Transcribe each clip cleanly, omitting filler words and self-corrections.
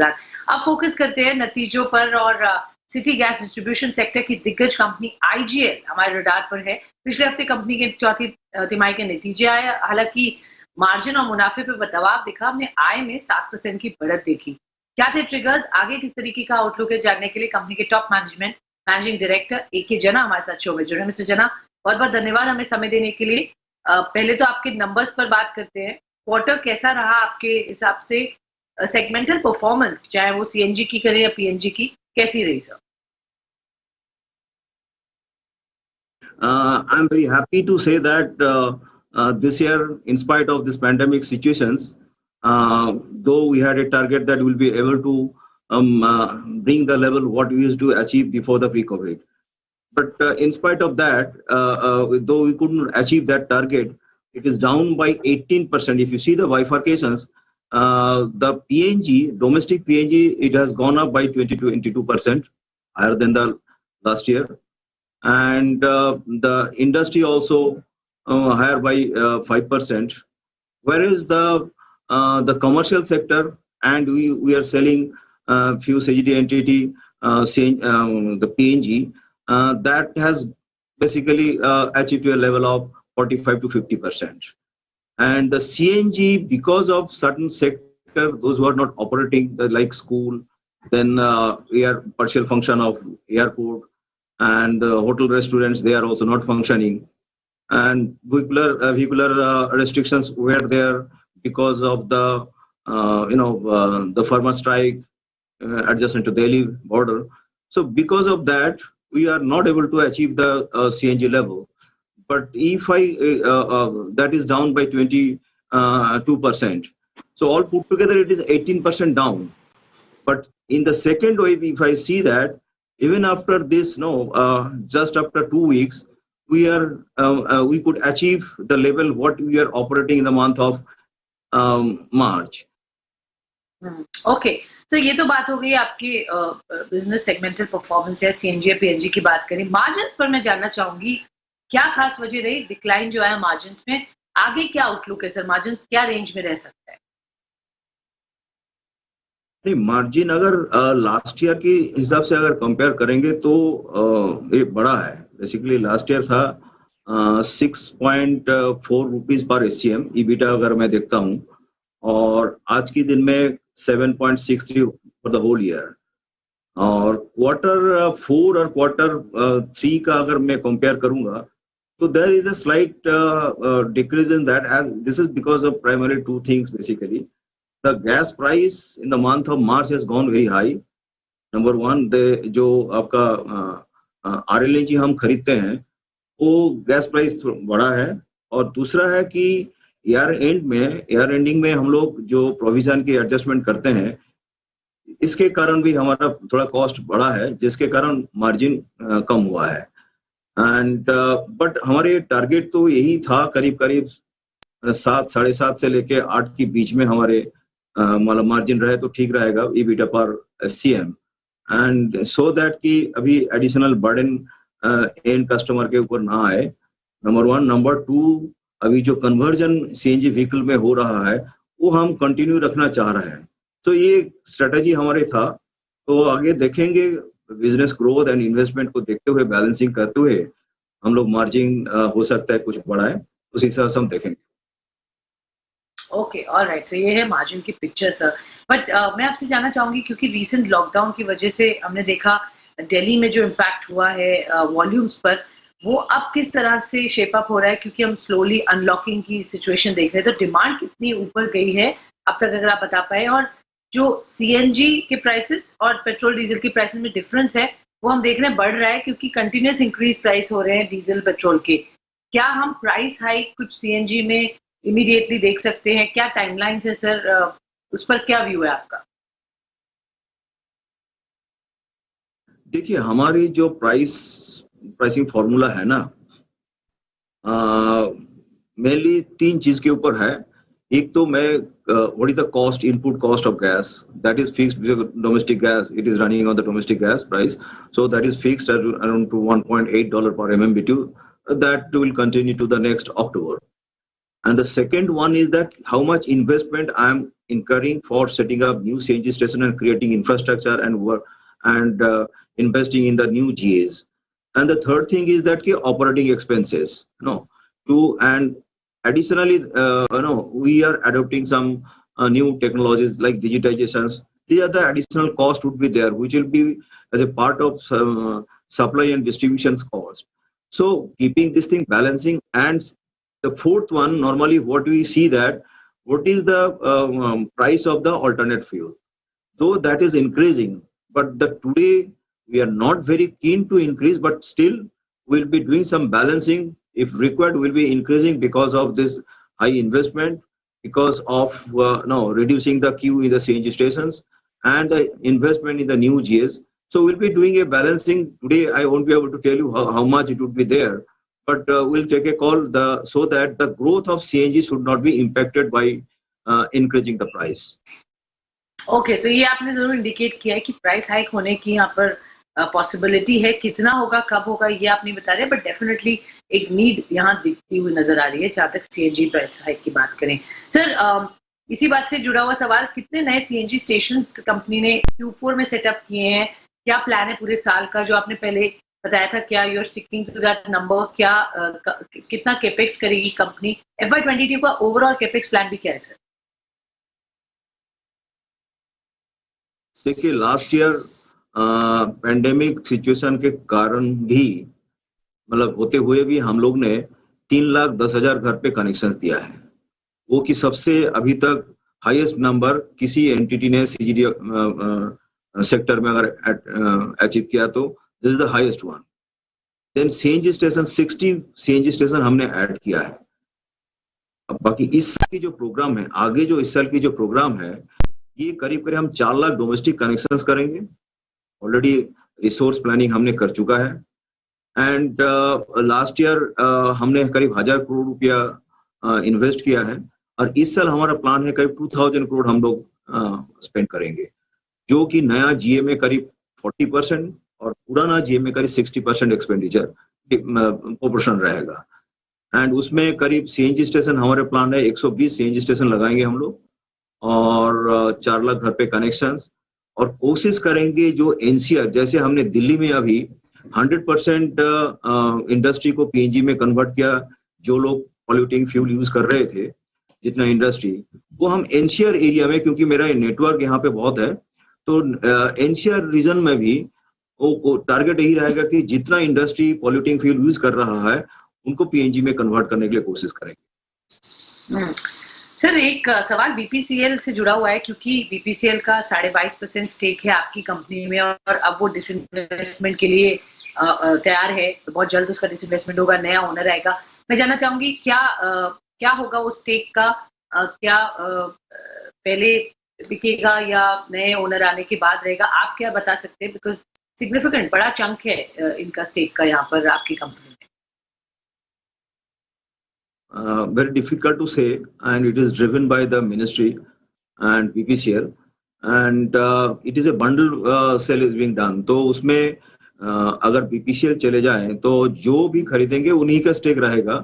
अब फोकस करते हैं नतीजों पर और सिटी गैस डिस्ट्रीब्यूशन सेक्टर की दिग्गज कंपनी आईजीएल हमारे रडार पर है। पिछले हफ्ते कंपनी के चौथी तिमाही के नतीजे आए, हालांकि मार्जिन और मुनाफे पर दबाव दिखा, हमने आय में 7% की बढ़त देखी। क्या थे ट्रिगर्स, आगे किस तरीके का आउटलुक है, जानने के लिए कंपनी के टॉप मैनेजिंग डायरेक्टर ए.के. जना हमारे साथ शो में जुड़े। मिस्टर जना, बहुत बहुत धन्यवाद हमें समय देने के लिए। पहले तो आपके नंबर्स पर बात करते हैं। क्वार्टर कैसा रहा आपके हिसाब से? सेगमेंटल परफॉर्मेंस, चाहे वो सीएनजी की करें या पीएनजी की, कैसी रही sir? I'm very happy to say that this year, in spite of this pandemic situations, though we had a target that we'll be able to bring the level what we used to achieve before the pre-COVID. But in spite of that, though we couldn't achieve that target, it is down by 18%. If you see the bifurcations, the PNG, domestic PNG, it has gone up by 22%, higher than the last year. And the industry also higher by 5%. Whereas the commercial sector, and we are selling few CGD entity, the PNG, that has basically achieved to a level of 45 to 50%. And the CNG, because of certain sector, those who are not operating, like school, then we are partial function of airport, and hotel restaurants, they are also not functioning. And vehicular restrictions were there because of the the farmer strike adjacent to Delhi border. So because of that, we are not able to achieve the CNG level. But if that is down by 22%. So all put together, it is 18% down. But in the second wave, if I see that, even after this, just after 2 weeks, we could achieve the level what we are operating in the month of March. Okay. तो ये तो बात हो गई आपकी business segmental performance या CNG या PNG की बात करें। मार्जिन्स पर मैं जानना चाहूंगी, क्या खास वजह रही डिक्लाइन जो आया मार्जिन्स में? आगे क्या आउटलुक है सर, मार्जिन्स क्या रेंज में रह सकता है? नहीं, मार्जिन अगर लास्ट ईयर के हिसाब से अगर कंपेयर करेंगे तो ये बड़ा है। बेसिकली लास्ट ईयर था 6.4 रुपीज पर एससीएम ईबीटा अगर मैं देखता हूँ, और आज के दिन में 7.63 फॉर द होल ईयर। और क्वार्टर 4 और क्वार्टर 3 का अगर मैं कंपेयर करूंगा तो there is a slight decrease in that, as this is because of primary two things. Basically the gas price in the month of March has gone very high. Number one, जो आपका RLNG हम खरीदते हैं वो gas price बड़ा है, और दूसरा है कि ईयर एंडिंग में हम लोग जो प्रोविजन की एडजस्टमेंट करते हैं, इसके कारण भी हमारा थोड़ा कॉस्ट बढ़ा है, जिसके कारण मार्जिन कम हुआ है। एंड बट हमारे टारगेट तो यही था, करीब 7, 7.5 से लेके 8 के बीच में हमारे मतलब मार्जिन रहे तो ठीक रहेगा ईबीटा पर एससीएम, एंड सो दैट कि अभी एडिशनल बर्डन एंड कस्टमर के ऊपर ना आए, नंबर 1। नंबर 2, अभी जो कन्वर्जन सीएनजी व्हीकल में हो रहा है वो हम कंटिन्यू रखना चाह रहे हैं। तो ये स्ट्रेटजी हमारे था। तो आगे देखेंगे, बिजनेस ग्रोथ एंड इन्वेस्टमेंट को देखते हुए, बैलेंसिंग करते हुए हम लोग मार्जिन हो सकता है कुछ बढ़ाए, उस हिसाब से हम देखेंगे। Okay, alright. तो ये है मार्जिन की पिक्चर सर। बट मैं आपसे जानना चाहूंगी, क्योंकि रीसेंट लॉकडाउन की वजह से हमने देखा दिल्ली में जो इम्पैक्ट हुआ है वॉल्यूम्स पर, वो अब किस तरह से शेप अप हो रहा है? क्योंकि हम स्लोली अनलॉकिंग की सिचुएशन देख रहे हैं, तो डिमांड कितनी ऊपर गई है अब तक, अगर आप बता पाए। और जो सीएनजी के प्राइसेस और पेट्रोल डीजल के प्राइसेस में डिफरेंस है, वो हम देख रहे हैं बढ़ रहा है, क्योंकि कंटिन्यूस इंक्रीज प्राइस हो रहे हैं डीजल पेट्रोल के। क्या हम प्राइस हाइक कुछ सीएनजी में इमीडिएटली देख सकते हैं? क्या टाइमलाइंस है सर, उस पर क्या व्यू है आपका? देखिए, हमारी जो प्राइसिंग फॉर्मूला है ना, मेनली 3 चीज के ऊपर है। एक तो मैं what is the cost, input cost of gas, that is fixed. Domestic gas, it is running on the domestic gas price, so that is fixed around two $1.8 per MMBTU. That will continue to the next October. And the second one is that how much investment I am incurring for setting up new CNG station and creating infrastructure and work and investing in the new GAs. And the third thing is that operating expenses, and additionally, we are adopting some new technologies like digitizations. The other additional cost would be there, which will be as a part of supply and distributions cost. So keeping this thing balancing. And the fourth one, normally what we see that what is the price of the alternate fuel, though that is increasing, but today we are not very keen to increase, but still we'll be doing some balancing. If required, we'll be increasing because of this high investment, because of reducing the queue in the CNG stations and the investment in the new GS. So we'll be doing a balancing. Today I won't be able to tell you how much it would be there, but we'll take a call so that the growth of CNG should not be impacted by increasing the price. Okay, तो ये आपने जरूर indicate किया है कि price hike होने की यहाँ पर पॉसिबिलिटी है। कितना होगा, कब होगा, ये आप नहीं बता रहे, बट डेफिनेटली एक नीड यहाँ दिखती हुई नजर आ रही है जहाँ तक सीएनजी प्राइस हाइक की बात करें। सर, इसी बात से जुड़ा हुआ सवाल, कितने नए सीएनजी स्टेशन कंपनी ने Q4 में सेटअप किए हैं? क्या प्लान है पूरे साल का, जो आपने पहले बताया था? क्या you are sticking to that number? क्या कितना केपेक्स करेगी कंपनी? FY22 का ओवरऑल केपेक्स प्लान भी क्या है सर? देखिए, लास्ट ईयर पैंडेमिक सिचुएशन के कारण भी, मतलब होते हुए भी, हम लोग ने 3,10,000 घर पे कनेक्शंस दिया है, वो कि सबसे अभी तक हाईएस्ट नंबर किसी एंटिटी ने सीजीडी सेक्टर में अगर अचीव किया तो this is the highest one. Then CNG station 60 CNG station हमने ऐड किया है। अब बाकी इस साल की जो प्रोग्राम है, आगे जो इस साल की जो प्रोग्राम है, ये करीब करीब हम 4 लाख डोमेस्टिक कनेक्शंस करेंगे। ऑलरेडी रिसोर्स प्लानिंग हमने कर चुका है। एंड लास्ट ईयर हमने करीब 1000 करोड़ रुपया इन्वेस्ट किया है, और इस साल हमारा प्लान है करीब 2000 करोड़ हम लोग स्पेंड करेंगे, जो कि नया जीए में करीब 40% और पुराना जीए में करीब 60% एक्सपेंडिचर प्रोपोर्शन रहेगा। एंड उसमें करीब सीएनजी स्टेशन हमारे प्लान है 120 सीएनजी स्टेशन लगाएंगे हम लोग, और 4 लाख घर पे कनेक्शंस, और कोशिश करेंगे जो एनसीआर, जैसे हमने दिल्ली में अभी 100% इंडस्ट्री को पीएनजी में कन्वर्ट किया, जो लोग पॉल्यूटिंग फ्यूल यूज कर रहे थे जितना इंडस्ट्री, वो हम एनसीआर एरिया में, क्योंकि मेरा नेटवर्क यहाँ पे बहुत है, तो एनसीआर रीजन में भी वो टारगेट यही रहेगा कि जितना इंडस्ट्री पॉल्यूटिंग फ्यूल यूज कर रहा है उनको पीएनजी में कन्वर्ट करने के लिए कोशिश करेंगे। सर, एक सवाल बीपीसीएल से जुड़ा हुआ है, क्योंकि बीपीसीएल का 22.5% स्टेक है आपकी कंपनी में, और अब वो डिसइन्वेस्टमेंट के लिए तैयार है। बहुत जल्द उसका डिसइन्वेस्टमेंट होगा, नया ओनर आएगा। मैं जानना चाहूंगी क्या होगा उस स्टेक का? क्या पहले बिकेगा या नए ओनर आने के बाद रहेगा? आप क्या बता सकते हैं? बिकॉज सिग्निफिकेंट बड़ा चंक है इनका स्टेक का यहाँ पर आपकी कंपनी में। Very difficult to say, and it is driven by the ministry and BPCL, and it is a bundle sale is being done. तो उसमें अगर BPCL चले जाएं तो जो भी खरीदेंगे उन्हीं का स्टेक रहेगा,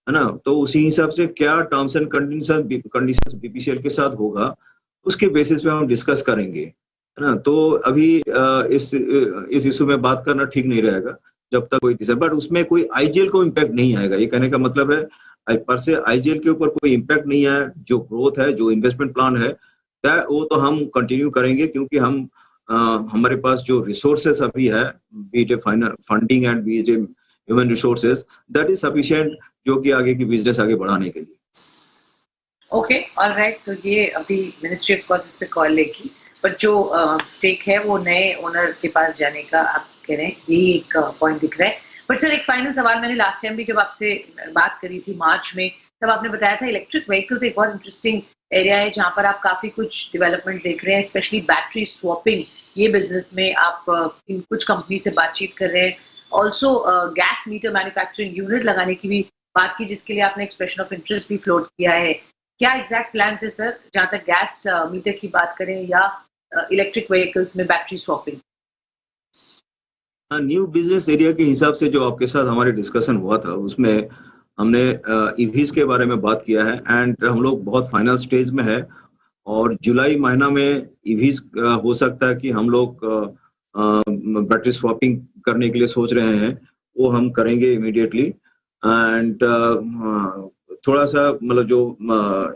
है ना? तो उसी हिसाब से क्या टर्म्स एंड कंडीशंस BPCL के साथ होगा, उसके बेसिस पे हम डिस्कस करेंगे, है ना? तो अभी इस इशू में बात करना ठीक नहीं रहेगा जब तक कोई डिसाइड, बट उसमें कोई आईजीएल को इम्पैक्ट नहीं आएगा। ये कहने का मतलब है पर से आईजीएल के ऊपर कोई इम्पैक्ट नहीं है। जो ग्रोथ है, जो इन्वेस्टमेंट प्लान है, वो तो हम कंटिन्यू करेंगे, क्योंकि हमारे पास जो रिसोर्सेस अभी है, B it funding and B it human resources, that is sufficient, जो कि आगे की बिजनेस आगे बढ़ाने के लिए। Okay, alright. तो ये अभी मिनिस्ट्री ऑफ कॉमर्स पे कॉल लेगी, पर जो स्टेक है वो नए ओनर के पास जाने का आप कह रहे हैं, यही एक पॉइंट दिख रहा है। बट सर, एक फाइनल सवाल, मैंने लास्ट टाइम भी जब आपसे बात करी थी मार्च में, तब आपने बताया था इलेक्ट्रिक व्हीकल्स एक बहुत इंटरेस्टिंग एरिया है जहां पर आप काफी कुछ डेवलपमेंट देख रहे हैं, स्पेशली बैटरी स्वैपिंग। ये बिजनेस में आप कुछ कंपनी से बातचीत कर रहे हैं। Also gas meter manufacturing unit लगाने की भी बात की, जिसके लिए आपने एक्सप्रेशन ऑफ इंटरेस्ट भी फ्लोट किया है। क्या एग्जैक्ट प्लान है सर, जहां तक गैस मीटर की बात करें या इलेक्ट्रिक व्हीकल्स में battery swapping? New business area के हिसाब से जो आपके साथ हमारे डिस्कशन हुआ था, उसमें हमने ईवीज के बारे में बात किया है, एंड हम लोग बहुत फाइनल स्टेज में है, और जुलाई महीना में ईवीज हो सकता है कि हम लोग बैटरी स्वैपिंग करने के लिए सोच रहे हैं, वो हम करेंगे इमीडिएटली। एंड थोड़ा सा मतलब जो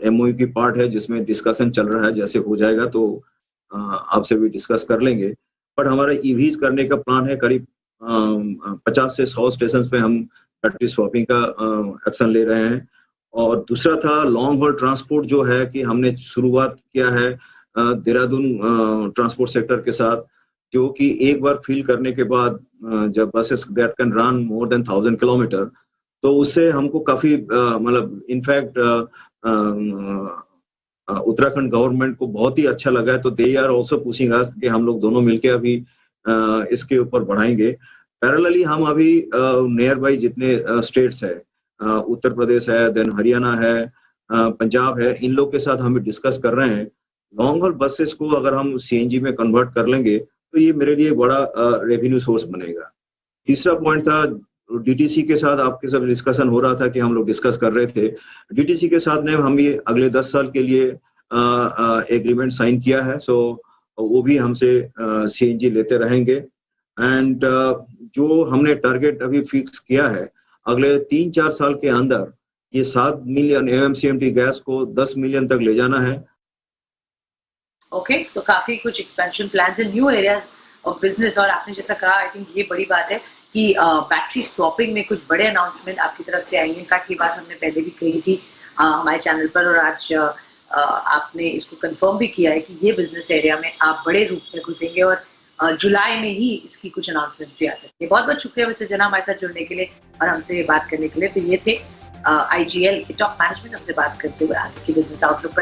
एमओयू की पार्ट है जिसमें डिस्कशन चल रहा है, जैसे हो जाएगा तो आपसे भी डिस्कस कर लेंगे। बट हमारा ईवीज करने का प्लान है, करीब 50 से 100 स्टेशन पे हम बैटरी स्वैपिंग का एक्शन ले रहे हैं। और दूसरा था लॉन्ग हॉल ट्रांसपोर्ट, जो है कि हमने शुरुआत किया है देहरादून ट्रांसपोर्ट सेक्टर के साथ, जो कि एक बार फिल करने के बाद जब buses that can run more than 1000 kilometre, तो उससे हमको काफी मतलब इनफैक्ट उत्तराखंड गवर्नमेंट को बहुत ही अच्छा लगा है। तो दे आर ऑल्सो पुशिंग अस कि हम लोग दोनों मिलके अभी इसके ऊपर बढ़ाएंगे। पैरेलली हम अभी नियर बाई जितने स्टेट्स है, उत्तर प्रदेश है, देन हरियाणा है, पंजाब है, इन लोग के साथ हम डिस्कस कर रहे हैं। लॉन्ग हॉल बसेस को अगर हम सीएनजी में कन्वर्ट कर लेंगे तो ये मेरे लिए बड़ा रेवेन्यू सोर्स बनेगा। तीसरा पॉइंट था डीटीसी के साथ, आपके सब डिस्कशन हो रहा था कि हम लोग डिस्कस कर रहे थे। डीटीसी के साथ ने हम ये अगले 10 साल के लिए एग्रीमेंट साइन किया है। सो वो भी हमसे सीएनजी लेते रहेंगे। एंड जो हमने टारगेट अभी फिक्स किया है, अगले 3-4 साल के अंदर ये 7 मिलियन एमएमसीएमटी गैस को 10 मिलियन तक ले जाना है। ओके, तो काफी कुछ expansion plans in new areas of business. और आपने जैसा कहा, आई थिंक ये बड़ी बात है कि बैटरी स्वैपिंग में कुछ बड़े अनाउंसमेंट आपकी तरफ से आएंगे। इनफैक्ट ये बात हमने पहले भी कही थी हमारे चैनल पर, और आज आपने इसको कंफर्म भी किया है कि ये बिजनेस एरिया में आप बड़े रूप में घुसेंगे और जुलाई में ही इसकी कुछ अनाउंसमेंट्स भी आ सकती है। बहुत बहुत शुक्रिया मिस्टर जना हमारे साथ जुड़ने के लिए और हमसे बात करने के लिए। तो ये थे आईजीएल के टॉप मैनेजमेंट हमसे बात करते हुए आगे की बिजनेस आउटलुक पर।